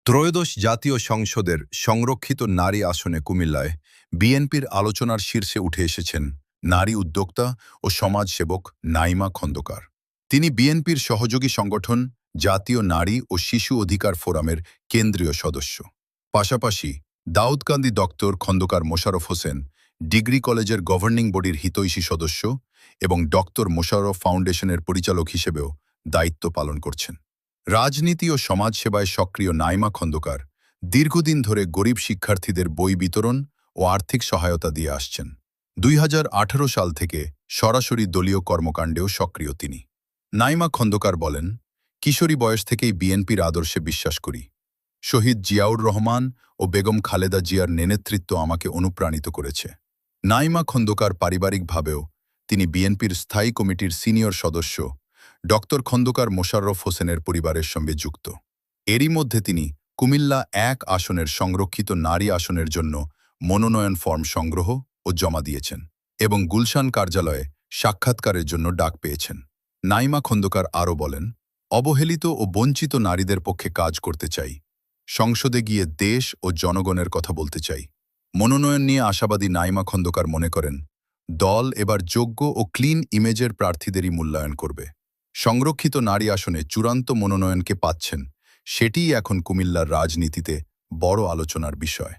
ত্রয়োদশ জাতীয় সংসদের সংরক্ষিত নারী আসনে কুমিল্লায় বিএনপির আলোচনার শীর্ষে উঠে এসেছেন নারী উদ্যোক্তা ও সমাজসেবক নাইমা খন্দকার। তিনি বিএনপির সহযোগী সংগঠন জাতীয় নারী ও শিশু অধিকার ফোরামের কেন্দ্রীয় সদস্য। পাশাপাশি দাউদকান্দি ডক্টর খন্দকার মোশাররফ হোসেন ডিগ্রি কলেজের গভর্নিং বডির হিতৈষী সদস্য এবং ডক্টর মোশাররফ ফাউন্ডেশনের পরিচালক হিসেবেও দায়িত্ব পালন করছেন। রাজনীতি ও সমাজসেবায় সক্রিয় নাইমা খন্দকার দীর্ঘদিন ধরে গরিব শিক্ষার্থীদের বই বিতরণ ও আর্থিক সহায়তা দিয়ে আসছেন। 2018 সাল থেকে সরাসরি দলীয় কর্মকাণ্ডেও সক্রিয় তিনি। নাইমা খন্দকার বলেন, কিশোরী বয়স থেকেই বিএনপির আদর্শে বিশ্বাস করি। শহীদ জিয়াউর রহমান ও বেগম খালেদা জিয়ার নেতৃত্ব আমাকে অনুপ্রাণিত করেছে। নাইমা খন্দকার পারিবারিকভাবেও তিনি বিএনপির স্থায়ী কমিটির সিনিয়র সদস্য ডক্টর খন্দকার মোশাররফ হোসেনের পরিবারের সঙ্গে যুক্ত। এরই মধ্যে তিনি কুমিল্লা 1 আসনের সংরক্ষিত নারী আসনের জন্য মনোনয়ন ফর্ম সংগ্রহ ও জমা দিয়েছেন এবং গুলশান কার্যালয়ে সাক্ষাৎকারের জন্য ডাক পেয়েছেন। নাইমা খন্দকার আরও বলেন, অবহেলিত ও বঞ্চিত নারীদের পক্ষে কাজ করতে চাই। সংসদে গিয়ে দেশ ও জনগণের কথা বলতে চাই। মনোনয়ন নিয়ে আশাবাদী নাইমা খন্দকার মনে করেন, দল এবার যোগ্য ও ক্লিন ইমেজের প্রার্থীদেরই মূল্যায়ন করবে। সংরক্ষিত নারী আসনে চূড়ান্ত মনোনয়নকে পাচ্ছেন, সেটিই এখন কুমিল্লার রাজনীতিতে বড় আলোচনার বিষয়।